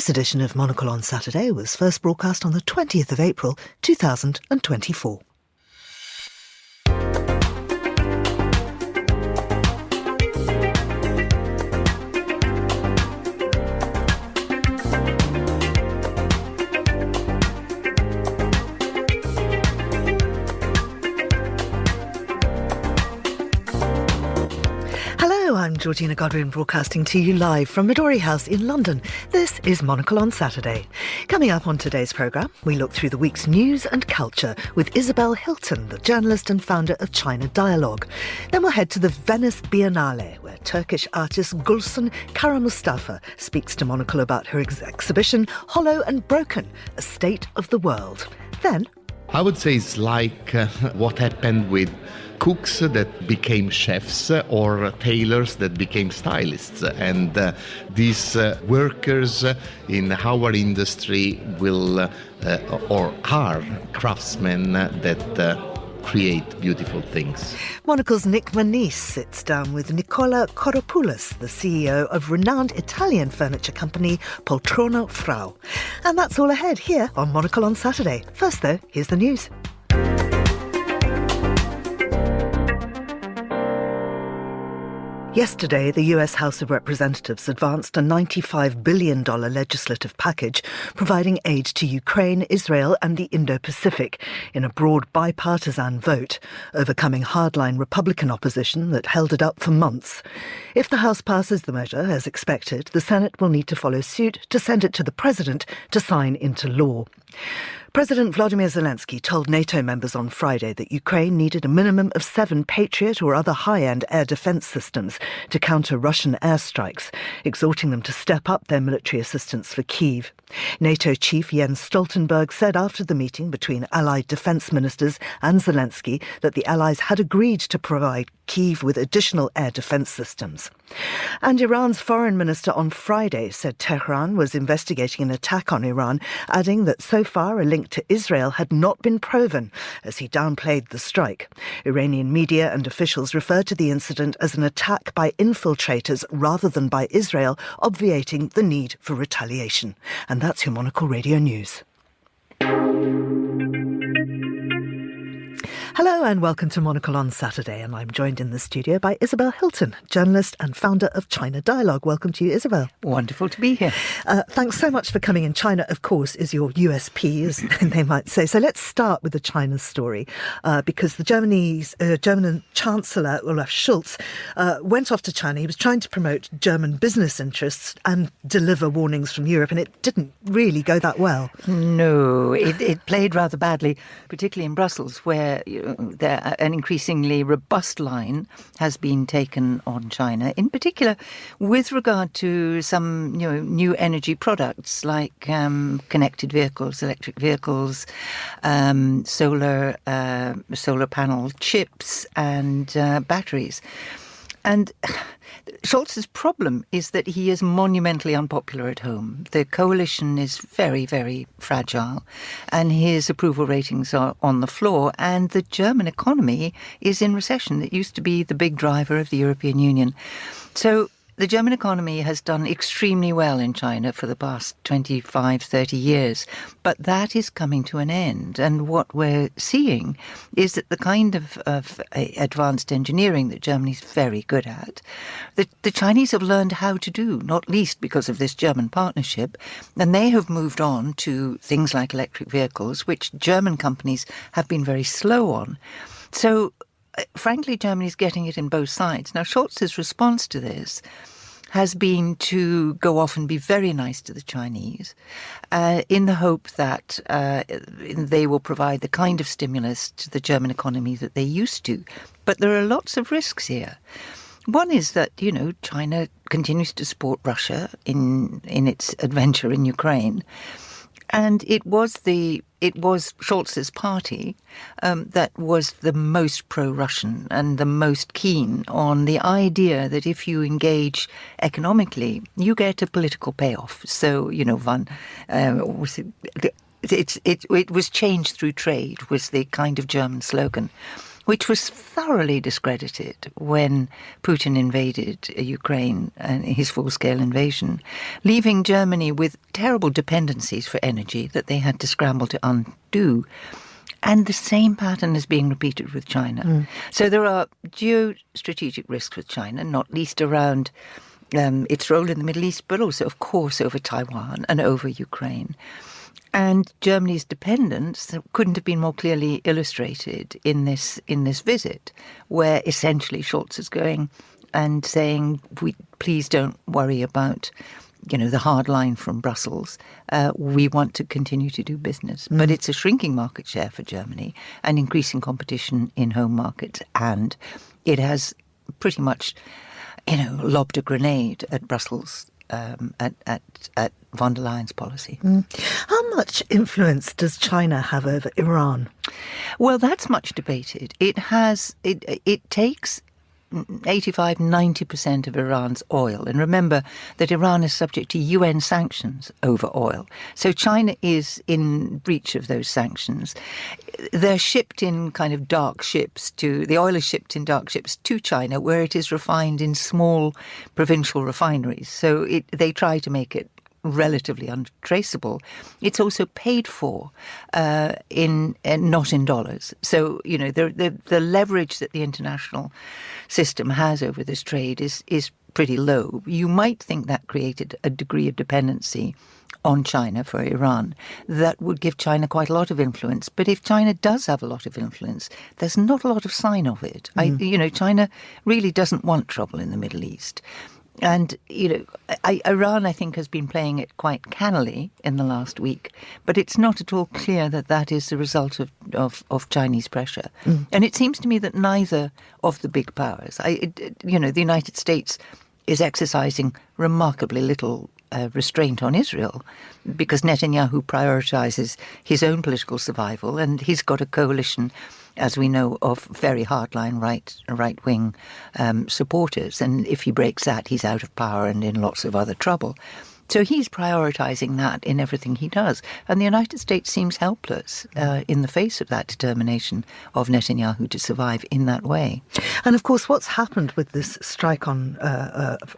This edition of Monocle on Saturday was first broadcast on the 20th of April 2024. I'm Georgina Godwin, broadcasting to you live from Midori House in London. This is Monocle on Saturday. Coming up on today's programme, we look through the week's news and culture with Isabel Hilton, the journalist and founder of China Dialogue. Then we'll head to the Venice Biennale, where Turkish artist Gülsün Karamustafa speaks to Monocle about her exhibition, Hollow and Broken, A State of the World. Then, I would say it's like what happened with cooks that became chefs or tailors that became stylists. And these workers in our industry will or are craftsmen that create beautiful things. Monocle's Nic Monisse sits down with Nicola Coropulis, the CEO of renowned Italian furniture company Poltrona Frau. And that's all ahead here on Monocle on Saturday. First though, here's the news. Yesterday, the US House of Representatives advanced a $95 billion legislative package providing aid to Ukraine, Israel and the Indo-Pacific in a broad bipartisan vote, overcoming hardline Republican opposition that held it up for months. If the House passes the measure, as expected, the Senate will need to follow suit to send it to the President to sign into law. President Volodymyr Zelensky told NATO members on Friday that Ukraine needed a minimum of 7 Patriot or other high-end air defence systems to counter Russian airstrikes, exhorting them to step up their military assistance for Kyiv. NATO chief Jens Stoltenberg said after the meeting between Allied defence ministers and Zelensky that the Allies had agreed to provide Kyiv with additional air defence systems. And Iran's foreign minister on Friday said Tehran was investigating an attack on Iran, adding that so far a link to Israel had not been proven, as he downplayed the strike. Iranian media and officials referred to the incident as an attack by infiltrators rather than by Israel, obviating the need for retaliation. And that's your Monocle Radio News. Hello and welcome to Monocle on Saturday, and I'm joined in the studio by Isabel Hilton, journalist and founder of China Dialogue. Welcome to you, Isabel. Wonderful to be here. Thanks so much for coming in. China, of course, is your USP, as they might say. So let's start with the China story, because the German chancellor, Olaf Scholz, went off to China. He was trying to promote German business interests and deliver warnings from Europe, and it didn't really go that well. No, it played rather badly, particularly in Brussels, where an increasingly robust line has been taken on China, in particular with regard to some new energy products like connected vehicles, electric vehicles, solar panel chips and batteries. And Scholz's problem is that he is monumentally unpopular at home. The coalition is very, very fragile, and his approval ratings are on the floor, and the German economy is in recession. It used to be the big driver of the European Union. So the German economy has done extremely well in China for the past 25, 30 years, but that is coming to an end. And what we're seeing is that the kind of advanced engineering that Germany's very good at, the Chinese have learned how to do, not least because of this German partnership, and they have moved on to things like electric vehicles, which German companies have been very slow on. So frankly, Germany's getting it in both sides. Now, Scholz's response to this has been to go off and be very nice to the Chinese in the hope that they will provide the kind of stimulus to the German economy that they used to. But there are lots of risks here. One is that, China continues to support Russia in its adventure in Ukraine. And it was Scholz's party that was the most pro-Russian and the most keen on the idea that if you engage economically, you get a political payoff. So, it was changed through trade was the kind of German slogan. which was thoroughly discredited when Putin invaded Ukraine and his full-scale invasion, leaving Germany with terrible dependencies for energy that they had to scramble to undo. And the same pattern is being repeated with China. So there are geostrategic risks with China, not least around its role in the Middle East, but also, of course, over Taiwan and over Ukraine. And Germany's dependence couldn't have been more clearly illustrated in this visit, where essentially Scholz is going and saying, please don't worry about the hard line from Brussels. We want to continue to do business. But it's a shrinking market share for Germany and increasing competition in home markets. And it has pretty much, lobbed a grenade at Brussels, at von der Leyen's policy. How much influence does China have over Iran? Well, that's much debated. It takes 85-90% of Iran's oil. And remember that Iran is subject to UN sanctions over oil. So China is in breach of those sanctions. They're shipped in kind of dark ships the oil is shipped in dark ships to China, where it is refined in small provincial refineries. So they try to make it relatively untraceable. It's also paid for not in dollars. So the leverage that the international system has over this trade is pretty low. You might think that created a degree of dependency on China for Iran that would give China quite a lot of influence. But if China does have a lot of influence, there's not a lot of sign of it. China really doesn't want trouble in the Middle East. And, Iran, I think, has been playing it quite cannily in the last week, but it's not at all clear that that is the result of Chinese pressure. And it seems to me that neither of the big powers, the United States is exercising remarkably little restraint on Israel because Netanyahu prioritizes his own political survival, and he's got a coalition, as we know, of very hardline right-wing supporters. And if he breaks that, he's out of power and in lots of other trouble. So he's prioritizing that in everything he does. And the United States seems helpless in the face of that determination of Netanyahu to survive in that way. And of course, what's happened with this strike on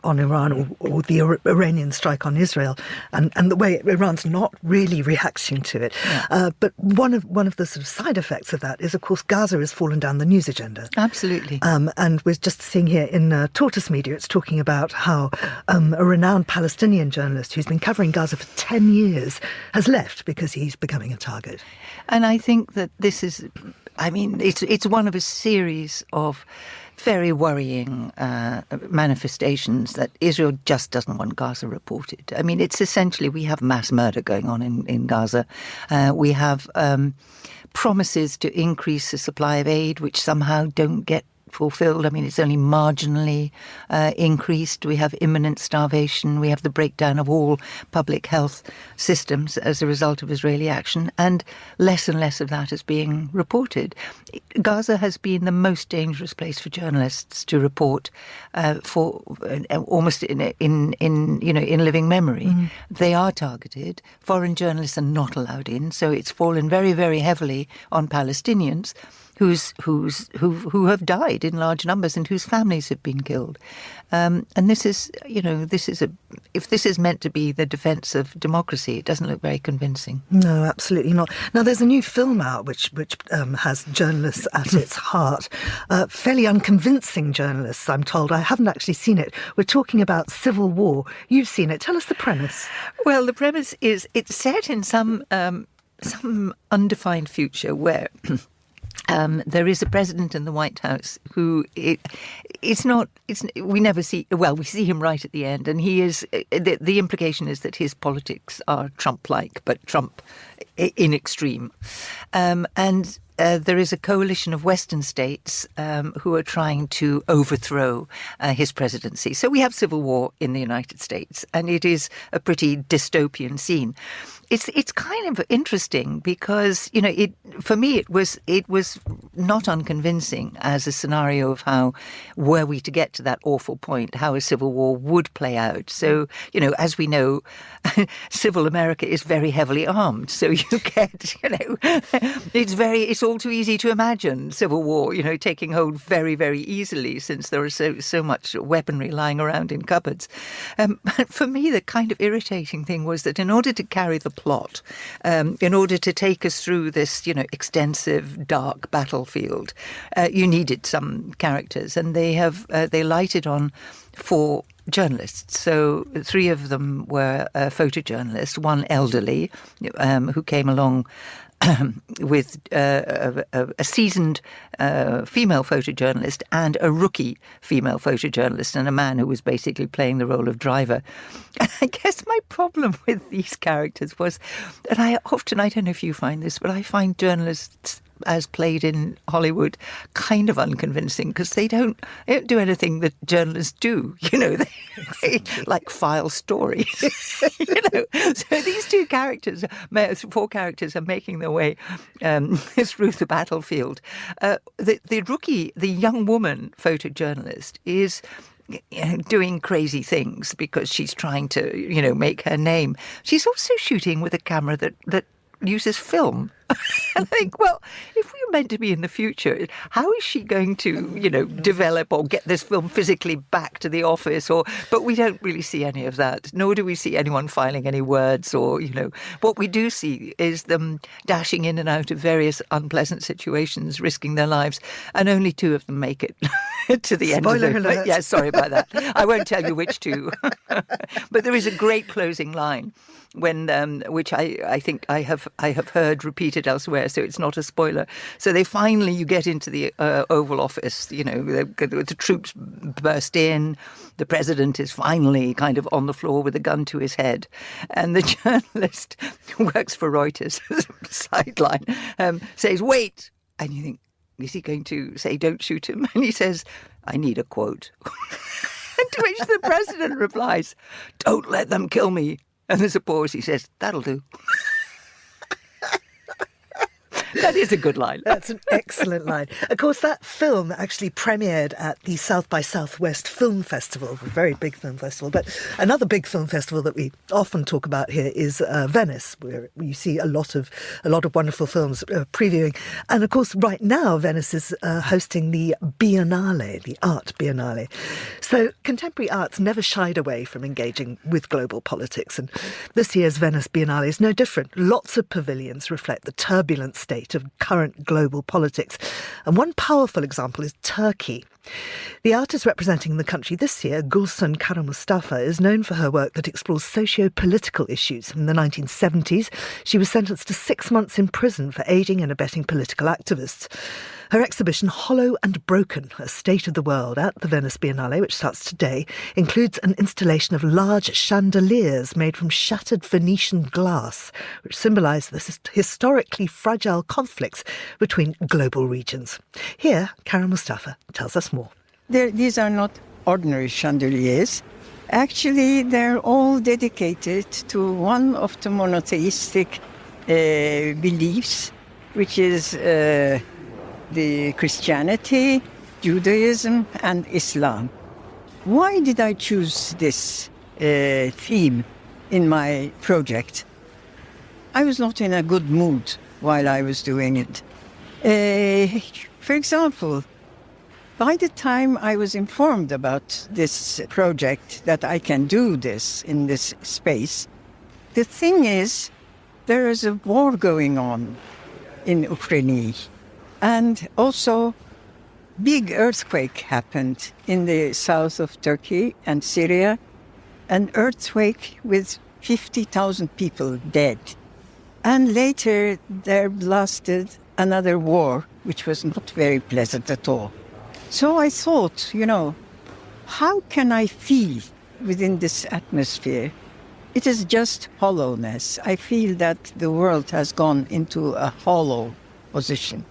Iran or the Iranian strike on Israel and the way Iran's not really reacting to it. Yeah. But one of the sort of side effects of that is, of course, Gaza has fallen down the news agenda. Absolutely. And we're just seeing here in Tortoise Media, it's talking about how a renowned Palestinian journalist who's been covering Gaza for 10 years has left because he's becoming a target. And I think that this is, it's one of a series of very worrying manifestations that Israel just doesn't want Gaza reported. It's essentially, we have mass murder going on in Gaza. We have promises to increase the supply of aid, which somehow don't get fulfilled. It's only marginally increased. We have imminent starvation. We have the breakdown of all public health systems as a result of Israeli action, and less of that is being reported. Gaza has been the most dangerous place for journalists to report for almost in living memory. Mm-hmm. They are targeted. Foreign journalists are not allowed in, so it's fallen very, very heavily on Palestinians who have died in large numbers and whose families have been killed. And this is, if this is meant to be the defence of democracy, it doesn't look very convincing. No, absolutely not. Now, there's a new film out which has journalists at its heart. Fairly unconvincing journalists, I'm told. I haven't actually seen it. We're talking about civil war. You've seen it. Tell us the premise. Well, the premise is it's set in some undefined future where there is a president in the White House who we never see. Well, we see him right at the end, and he is. The implication is that his politics are Trump-like, but Trump in extreme. And there is a coalition of Western states who are trying to overthrow his presidency. So we have civil war in the United States, and it is a pretty dystopian scene. it's kind of interesting because, you know, for me it was not unconvincing as a scenario of how, were we to get to that awful point, how a civil war would play out. So, you know, as we know, civil America is very heavily armed. So you get, you know, it's all too easy to imagine civil war, you know, taking hold very, very easily since there is so much weaponry lying around in cupboards. But for me, the kind of irritating thing was that in order to carry the plot, in order to take us through this, you know, extensive, dark battlefield, you needed some characters, and they lighted on 4 journalists. So 3 of them were photojournalists, one elderly who came along with a seasoned female photojournalist and a rookie female photojournalist, and a man who was basically playing the role of driver. And I guess my problem with these characters was that I don't know if you find this, but I find journalists as played in Hollywood kind of unconvincing, because they don't do anything that journalists do. You know, they like file stories. You know, so these 4 characters are making their way through the battlefield. The young woman photojournalist is doing crazy things because she's trying to, you know, make her name. She's also shooting with a camera that uses film. And I think, well, if we were meant to be in the future, how is she going to, you know, develop or get this film physically back to the office? But we don't really see any of that, nor do we see anyone filing any words, or, you know, what we do see is them dashing in and out of various unpleasant situations, risking their lives, and only 2 of them make it to the end. Spoiler alert. Yeah, sorry about that. I won't tell you which 2. But there is a great closing line when, which I think I have heard repeated elsewhere, so it's not a spoiler. So you get into the Oval Office, you know, the troops burst in, the president is finally kind of on the floor with a gun to his head, and the journalist who works for Reuters, sideline, says, "Wait," and you think, is he going to say, "Don't shoot him"? And he says, "I need a quote." And to which the president replies, "Don't let them kill me." And there's a pause. He says, "That'll do." That is a good line. That's an excellent line. Of course, that film actually premiered at the South by Southwest Film Festival, a very big film festival. But another big film festival that we often talk about here is Venice, where you see a lot of wonderful films previewing. And of course, right now, Venice is hosting the Biennale, the Art Biennale. So contemporary arts never shied away from engaging with global politics. And this year's Venice Biennale is no different. Lots of pavilions reflect the turbulent state of current global politics. And one powerful example is Turkey. The artist representing the country this year, Gülsün Karamustafa, is known for her work that explores socio-political issues. In the 1970s, she was sentenced to 6 months in prison for aiding and abetting political activists. Her exhibition, Hollow and Broken, A State of the World, at the Venice Biennale, which starts today, includes an installation of large chandeliers made from shattered Venetian glass, which symbolise the historically fragile conflicts between global regions. Here, Karamustafa tells us more. These are not ordinary chandeliers. Actually, they're all dedicated to one of the monotheistic beliefs, which is the Christianity, Judaism, and Islam. Why did I choose this theme in my project? I was not in a good mood while I was doing it. For example, by the time I was informed about this project, that I can do this in this space, the thing is, there is a war going on in Ukraine. And also, big earthquake happened in the south of Turkey and Syria, an earthquake with 50,000 people dead. And later there blasted another war, which was not very pleasant at all. So I thought, you know, how can I feel within this atmosphere? It is just hollowness. I feel that the world has gone into a hollow position.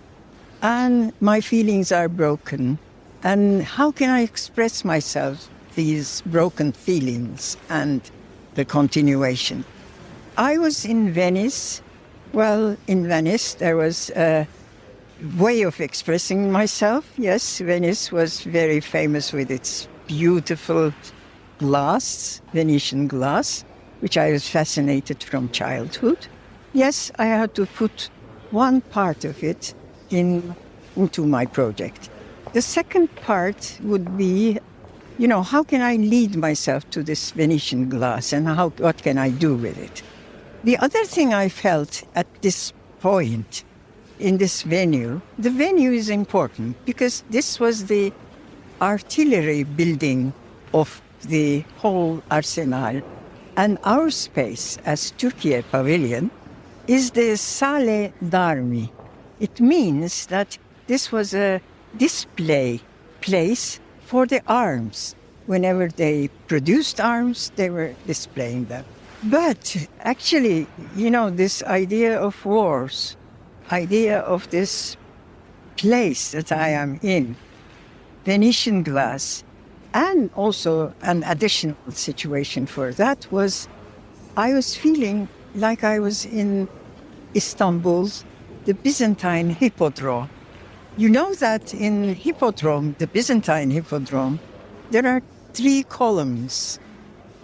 And my feelings are broken. And how can I express myself, these broken feelings and the continuation? I was in Venice. Well, in Venice, there was a way of expressing myself. Yes, Venice was very famous with its beautiful glass, Venetian glass, which I was fascinated from childhood. Yes, I had to put one part of it into my project. The second part would be, how can I lead myself to this Venetian glass and what can I do with it? The other thing I felt at this point in this venue, the venue is important because this was the artillery building of the whole arsenal. And our space as Turkey Pavilion is the Sale d'Armi. It means that this was a display place for the arms. Whenever they produced arms, they were displaying them. But actually, this idea of wars, idea of this place that I am in, Venetian glass, and also an additional situation for that was I was feeling like I was in Istanbul's, the Byzantine Hippodrome. You know that in Hippodrome, the Byzantine Hippodrome, there are 3 columns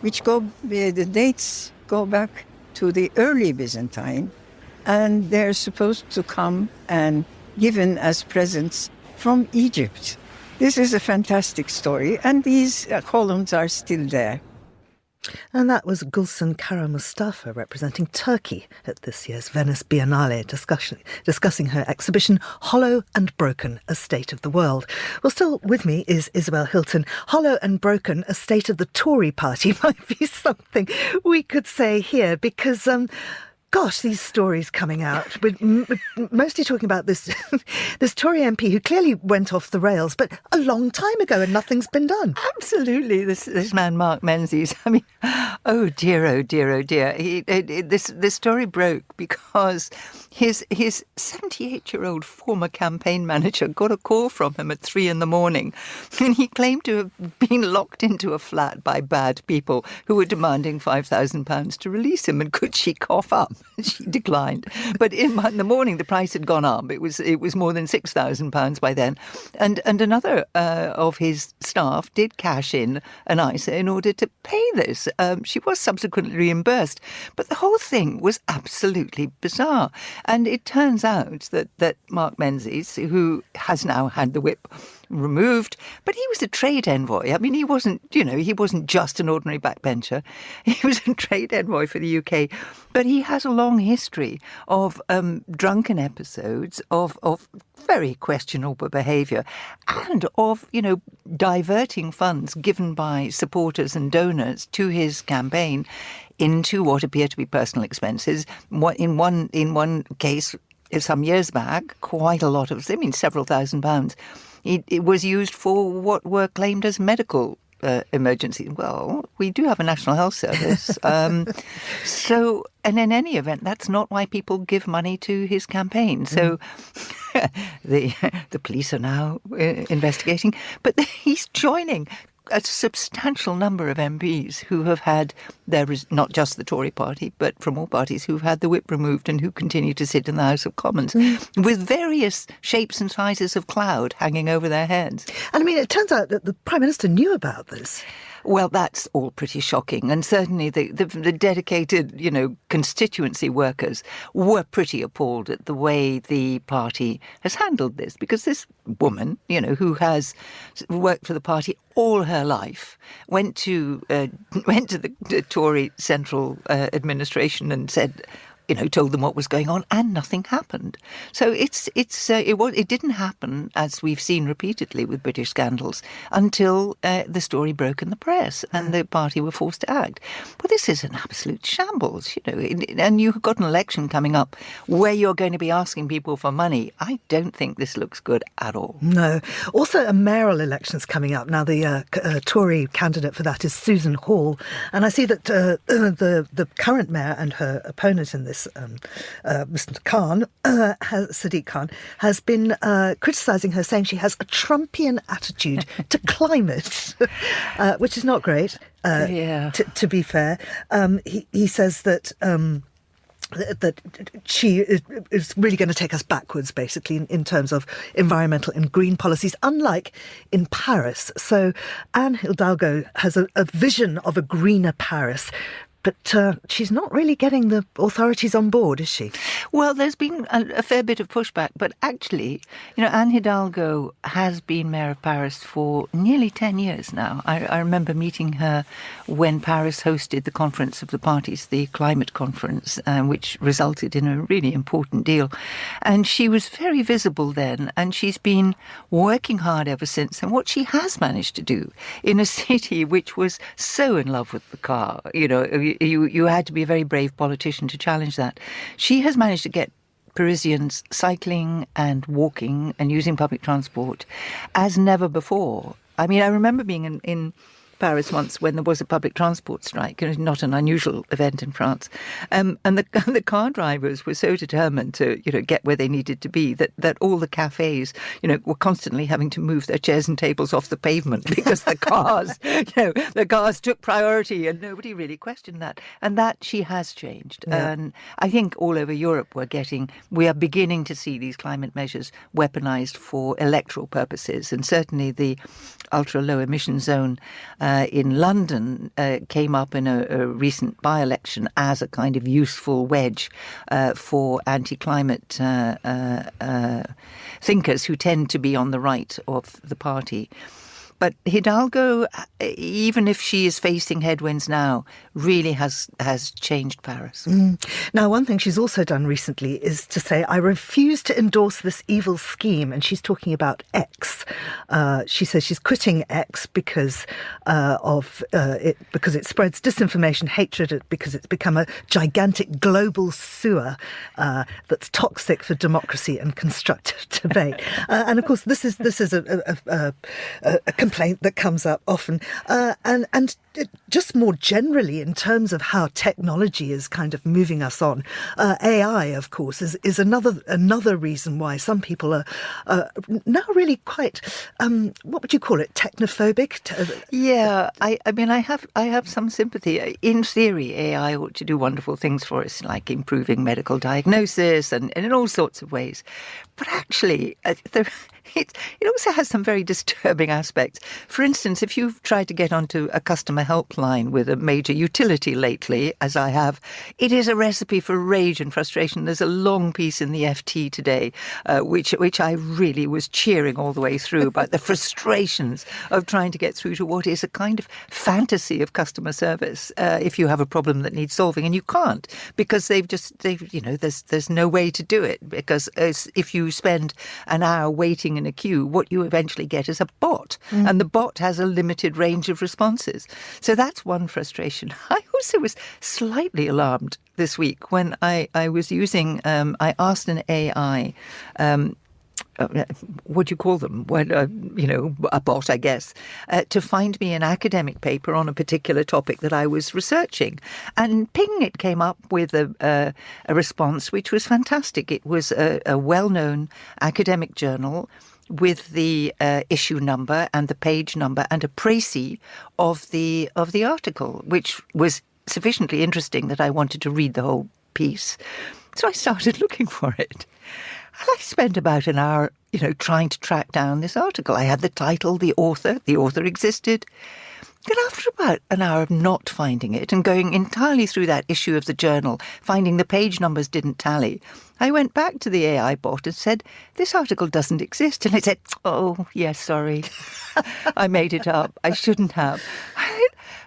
which the dates go back to the early Byzantine, and they're supposed to come and given as presents from Egypt. This is a fantastic story, and these columns are still there. And that was Gülsün Karamustafa representing Turkey at this year's Venice Biennale, discussing her exhibition Hollow and Broken, A State of the World. Well, still with me is Isabel Hilton. Hollow and Broken, A State of the Tory Party might be something we could say here because... Gosh, these stories coming out. We're mostly talking about this Tory MP who clearly went off the rails, but a long time ago and nothing's been done. Absolutely. This man, Mark Menzies, I mean, oh dear, oh dear, oh dear. This story broke because his 78-year-old former campaign manager got a call from him at 3 a.m, and he claimed to have been locked into a flat by bad people who were demanding £5,000 to release him. And could she cough up? She declined. But in the morning, the price had gone up. It was more than £6,000 by then. And another of his staff did cash in an ISA in order to pay this. She was subsequently reimbursed. But the whole thing was absolutely bizarre. And it turns out that Mark Menzies, who has now had the whip removed, but he was a trade envoy. I mean, he wasn't just an ordinary backbencher. He was a trade envoy for the UK. But he has a long history of drunken episodes, of very questionable behaviour, and of, diverting funds given by supporters and donors to his campaign into what appear to be personal expenses. In one case, some years back, quite a lot of, several £1,000s. It was used for what were claimed as medical emergencies. Well, we do have a National Health Service. And in any event, that's not why people give money to his campaign. So the police are now investigating. But he's joining a substantial number of MPs who have had not just the Tory party, but from all parties who've had the whip removed and who continue to sit in the House of Commons with various shapes and sizes of cloud hanging over their heads. And I mean, it turns out that the Prime Minister knew about this. Well, that's all pretty shocking. And certainly the dedicated, constituency workers were pretty appalled at the way the party has handled this. Because this woman, who has worked for the party all her life, went to the Tory central administration and said, told them what was going on, and nothing happened. So it didn't happen, as we've seen repeatedly with British scandals, until the story broke in the press and the party were forced to act. Well, this is an absolute shambles, and you've got an election coming up where you're going to be asking people for money. I don't think this looks good at all. No. Also, a mayoral election's coming up. Now, the Tory candidate for that is Susan Hall, and I see that the current mayor and her opponent in this, Mr. Khan, Sadiq Khan, has been criticising her, saying she has a Trumpian attitude to climate, which is not great. to be fair. He says that she is really going to take us backwards, basically, in terms of environmental and green policies, unlike in Paris. So Anne Hidalgo has a vision of a greener Paris, but she's not really getting the authorities on board, is she? Well, there's been a fair bit of pushback, but actually, Anne Hidalgo has been mayor of Paris for nearly 10 years now. I remember meeting her when Paris hosted the conference of the parties, the climate conference, which resulted in a really important deal. And she was very visible then, and she's been working hard ever since. And what she has managed to do in a city which was so in love with the car, you had to be a very brave politician to challenge that. She has managed to get Parisians cycling and walking and using public transport as never before. I mean, I remember being in Paris once when there was a public transport strike, not an unusual event in France, and the car drivers were so determined to get where they needed to be that all the cafes were constantly having to move their chairs and tables off the pavement because the cars took priority, and nobody really questioned that. And that she has changed. Yeah. And I think all over Europe we are beginning to see these climate measures weaponized for electoral purposes, and certainly the ultra low emission zone in London came up in a recent by-election as a kind of useful wedge for anti-climate thinkers who tend to be on the right of the party. But Hidalgo, even if she is facing headwinds now, really has changed Paris. Now, one thing she's also done recently is to say, I refuse to endorse this evil scheme. And she's talking about X. She says she's quitting X because it spreads disinformation, hatred, because it's become a gigantic global sewer that's toxic for democracy and constructive debate. And of course, this is a complaint that comes up often, and just more generally in terms of how technology is kind of moving us on. AI, of course, is another reason why some people are now really quite what would you call it, technophobic? Yeah, I mean, I have some sympathy. In theory, AI ought to do wonderful things for us, like improving medical diagnosis and in all sorts of ways. But actually, it also has some very disturbing aspects. For instance, if you've tried to get onto a customer helpline with a major utility lately, as I have, it is a recipe for rage and frustration. There's a long piece in the FT today, which I really was cheering all the way through about the frustrations of trying to get through to what is a kind of fantasy of customer service if you have a problem that needs solving, and you can't because there's no way to do it, because if you spend an hour waiting in a queue, what you eventually get is a bot, and the bot has a limited range of responses. So that's one frustration. I also was slightly alarmed this week when I was using, I asked an AI, what do you call them? Well, a bot, I guess, to find me an academic paper on a particular topic that I was researching. And ping, it came up with a response which was fantastic. It was a well-known academic journal with the issue number and the page number and a précis of the article, which was sufficiently interesting that I wanted to read the whole piece. So I started looking for it. And I spent about an hour, trying to track down this article. I had the title, the author existed. Then after about an hour of not finding it and going entirely through that issue of the journal, finding the page numbers didn't tally, I went back to the AI bot and said, this article doesn't exist. And it said, oh, yes, sorry. I made it up. I shouldn't have.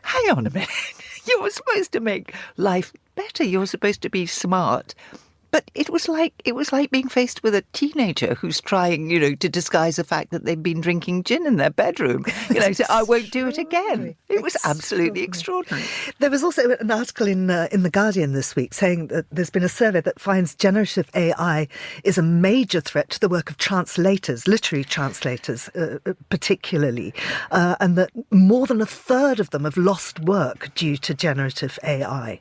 Hang on a minute. You're supposed to make life better. You're supposed to be smart. But it was like being faced with a teenager who's trying, to disguise the fact that they've been drinking gin in their bedroom. So I won't do it again. It was absolutely extraordinary. There was also an article in The Guardian this week saying that there's been a survey that finds generative AI is a major threat to the work of translators, literary translators particularly, and that more than a third of them have lost work due to generative AI.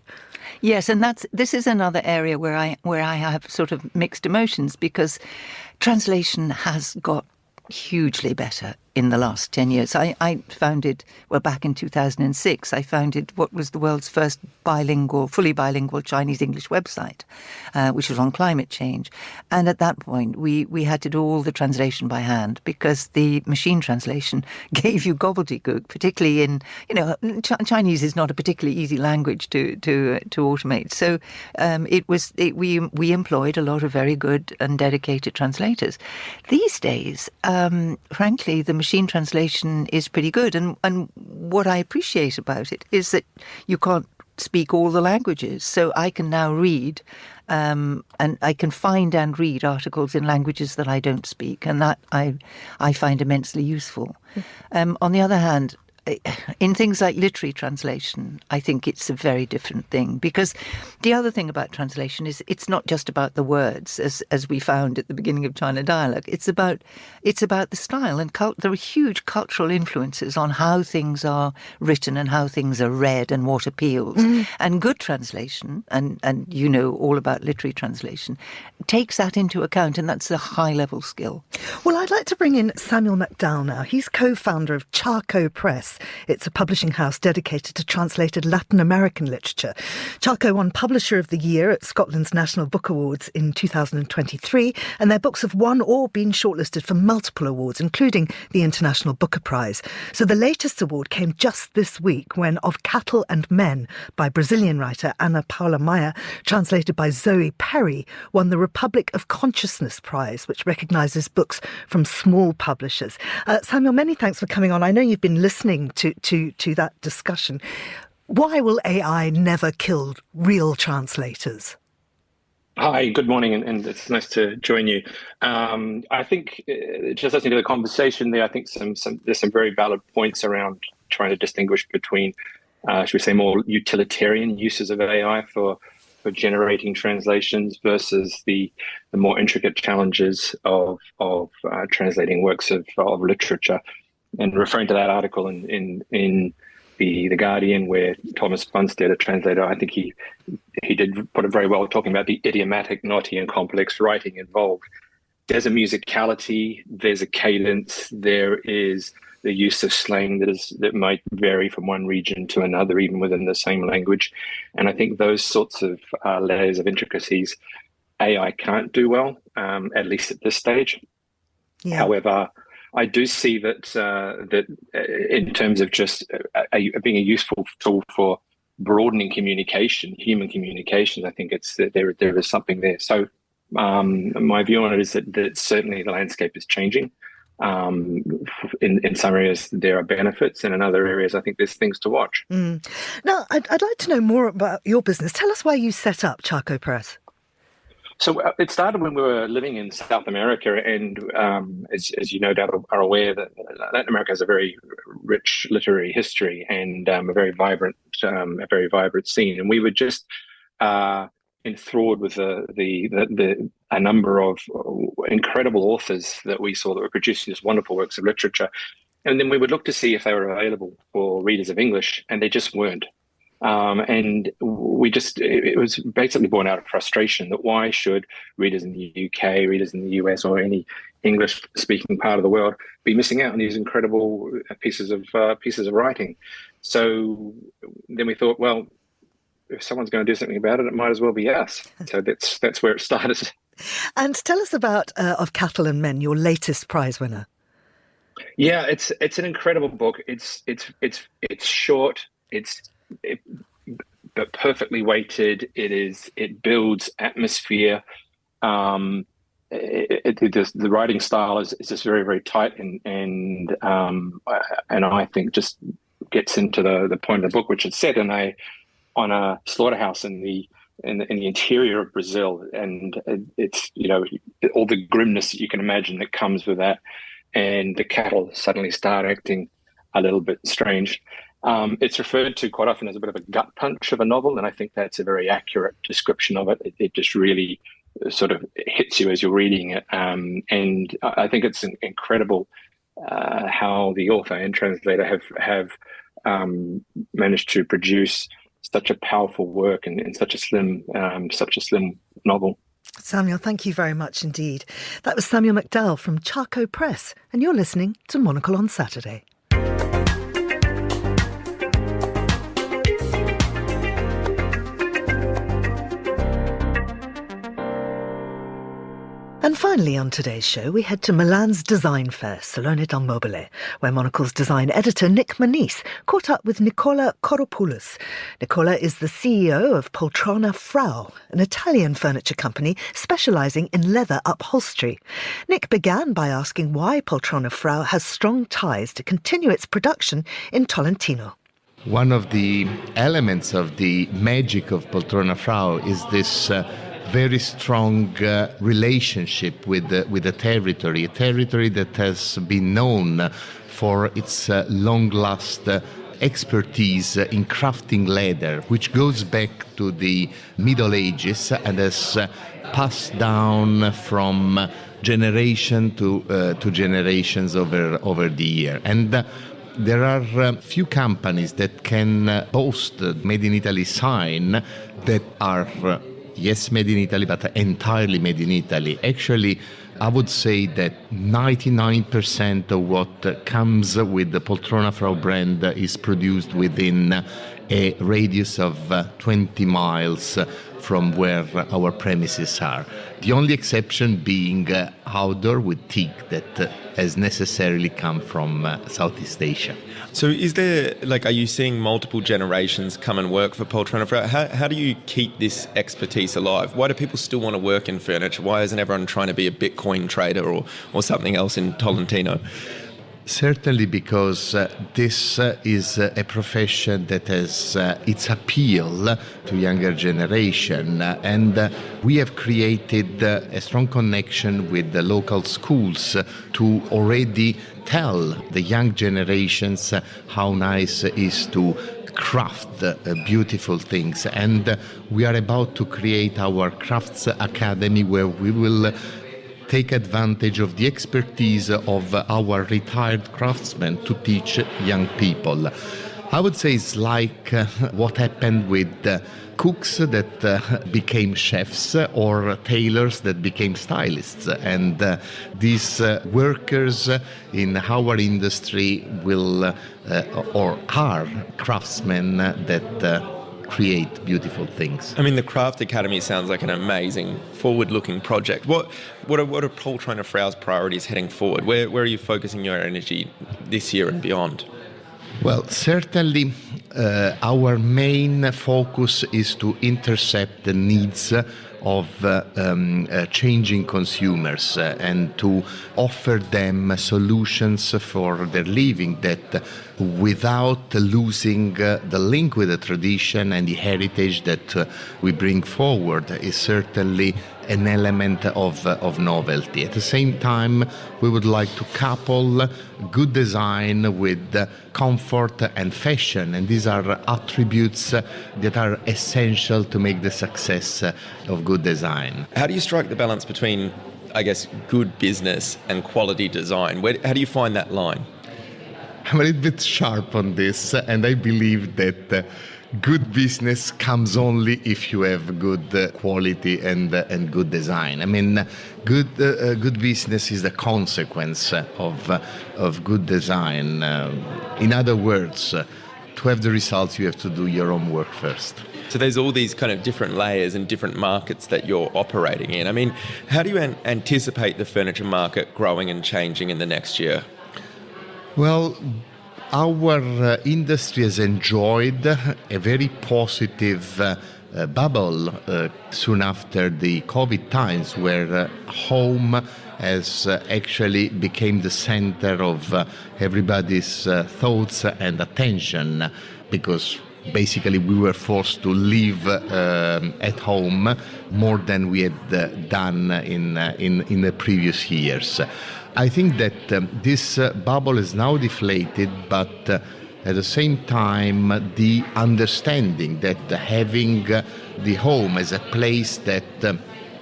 Yes, and this is another area where I have sort of mixed emotions, because translation has got hugely better in the last 10 years. I founded, back in 2006, I founded what was the world's first fully bilingual Chinese-English website, which was on climate change. And at that point, we had to do all the translation by hand because the machine translation gave you gobbledygook, particularly in, Chinese is not a particularly easy language to automate. So we employed a lot of very good and dedicated translators. These days, frankly, the machine translation is pretty good. And what I appreciate about it is that you can't speak all the languages. So I can now read and I can find and read articles in languages that I don't speak. And that I find immensely useful. On the other hand, in things like literary translation, I think it's a very different thing, because the other thing about translation is it's not just about the words, as we found at the beginning of China Dialogue. It's about the style, and there are huge cultural influences on how things are written and how things are read and what appeals. And good translation, and all about literary translation, takes that into account, and that's a high-level skill. Well, I'd like to bring in Samuel McDowell now. He's co-founder of Charco Press. It's a publishing house dedicated to translated Latin American literature. Charco won Publisher of the Year at Scotland's National Book Awards in 2023, and their books have won or been shortlisted for multiple awards, including the International Booker Prize. So the latest award came just this week when Of Cattle and Men by Brazilian writer Ana Paula Maia, translated by Zoe Perry, won the Republic of Consciousness Prize, which recognises books from small publishers. Samuel, many thanks for coming on. I know you've been listening to that discussion. Why will AI never kill real translators? Hi, good morning, and it's nice to join you. I think, just listening to the conversation there, I think there's some very valid points around trying to distinguish between, should we say, more utilitarian uses of AI for generating translations versus the more intricate challenges of translating works of literature. And referring to that article in the Guardian, where Thomas Bunstead, a translator, I think he did put it very well, talking about the idiomatic, knotty, and complex writing involved. There's a musicality, there's a cadence, there is the use of slang that might vary from one region to another, even within the same language. And I think those sorts of layers of intricacies AI can't do well, at least at this stage. Yeah. However, I do see that in terms of just being a useful tool for broadening communication, human communication, I think there is something there. So my view on it is that certainly the landscape is changing. In some areas there are benefits, and in other areas I think there's things to watch. Now, I'd like to know more about your business. Tell us why you set up Charco Press. So it started when we were living in South America, and as you no doubt are aware, that Latin America has a very rich literary history and a very vibrant scene. And we were just enthralled with a number of incredible authors that we saw that were producing these wonderful works of literature. And then we would look to see if they were available for readers of English, and they just weren't. And it was basically born out of frustration that why should readers in the UK, readers in the US, or any English-speaking part of the world be missing out on these incredible pieces of writing? So then we thought, well, if someone's going to do something about it, it might as well be us. So that's where it started. And tell us about Of Cattle and Men, your latest prize winner. Yeah, it's an incredible book. It's short. But perfectly weighted. It builds atmosphere. The writing style is just very, very tight, and I think just gets into the point of the book, which is set on a slaughterhouse in the interior of Brazil, and it's all the grimness that you can imagine that comes with that, and the cattle suddenly start acting a little bit strange. It's referred to quite often as a bit of a gut punch of a novel, and I think that's a very accurate description of it. It just really sort of hits you as you're reading it, and I think it's incredible how the author and translator have managed to produce such a powerful work in such a slim novel. Samuel, thank you very much indeed. That was Samuel McDowell from Charco Press, and you're listening to Monocle on Saturday. And finally on today's show, we head to Milan's design fair, Salone del Mobile, where Monocle's design editor Nic Monisse caught up with Nicola Coropulis. Nicola is the CEO of Poltrona Frau, an Italian furniture company specialising in leather upholstery. Nic began by asking why Poltrona Frau has strong ties to continue its production in Tolentino. One of the elements of the magic of Poltrona Frau is this very strong relationship with the territory, a territory that has been known for its long-last expertise in crafting leather, which goes back to the Middle Ages and has passed down from generation to generations over the year. And there are few companies that can boast Made in Italy sign that are yes, made in Italy, but entirely made in Italy. Actually, I would say that 99% of what comes with the Poltrona Frau brand is produced within a radius of 20 miles from where our premises are. The only exception being outdoor with teak that has necessarily come from Southeast Asia. So is there, are you seeing multiple generations come and work for Poltrona Frau? How do you keep this expertise alive? Why do people still want to work in furniture? Why isn't everyone trying to be a Bitcoin trader or something else in Tolentino? Certainly because this is a profession that has its appeal to younger generation, and we have created a strong connection with the local schools to already tell the young generations how nice it is to craft beautiful things. And we are about to create our Crafts Academy, where we will take advantage of the expertise of our retired craftsmen to teach young people. I would say it's like what happened with cooks that became chefs or tailors that became stylists. And these workers in our industry will or are craftsmen that create beautiful things. I mean, the Craft Academy sounds like an amazing forward-looking project. What are Poltrona Frau's priorities heading forward? Where are you focusing your energy this year and beyond? Well, certainly our main focus is to intercept the needs of changing consumers and to offer them solutions for their living that without losing the link with the tradition and the heritage that we bring forward is certainly an element of novelty. At the same time, we would like to couple good design with comfort and fashion, and these are attributes that are essential to make the success of good design. How do you strike the balance between, I guess, good business and quality design? How do you find that line? I'm a little bit sharp on this, and I believe that good business comes only if you have good quality and good design. I mean, good business is the consequence of good design. In other words, to have the results, you have to do your own work first. So there's all these kind of different layers and different markets that you're operating in. I mean, how do you anticipate the furniture market growing and changing in the next year? Well, our industry has enjoyed a very positive bubble soon after the COVID times, where home has actually became the center of everybody's thoughts and attention, because basically we were forced to live at home more than we had done in the previous years. I think that this bubble is now deflated, but at the same time, the understanding that having the home as a place that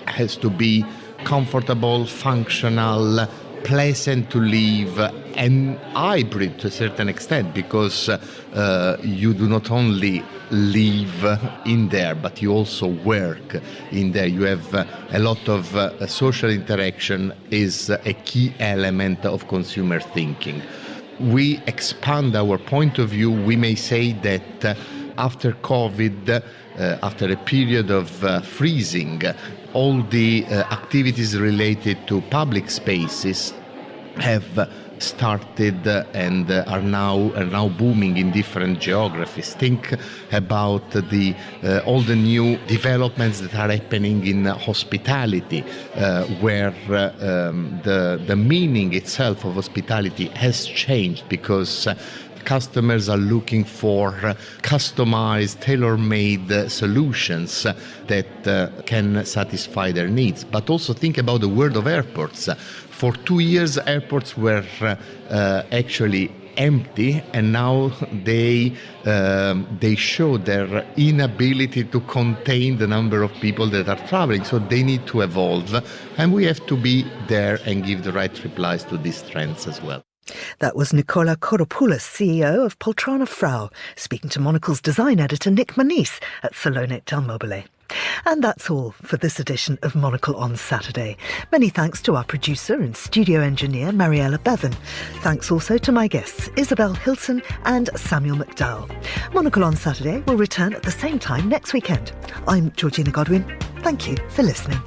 has to be comfortable, functional, pleasant to live, and hybrid to a certain extent, because you do not only live in there, but you also work in there. You have a lot of social interaction is a key element of consumer thinking. We expand our point of view. We may say that after COVID, after a period of freezing, all the activities related to public spaces have started and are now booming in different geographies. Think about all the new developments that are happening in hospitality, where the meaning itself of hospitality has changed because customers are looking for customized, tailor-made solutions that can satisfy their needs. But also think about the world of airports. For 2 years, airports were actually empty, and now they show their inability to contain the number of people that are traveling. So they need to evolve, and we have to be there and give the right replies to these trends as well. That was Nicola Coropulis, CEO of Poltrona Frau, speaking to Monocle's design editor Nic Monisse at Salone del Mobile. And that's all for this edition of Monocle on Saturday. Many thanks to our producer and studio engineer, Mariella Bevan. Thanks also to my guests, Isabel Hilton and Samuel McDowell. Monocle on Saturday will return at the same time next weekend. I'm Georgina Godwin. Thank you for listening.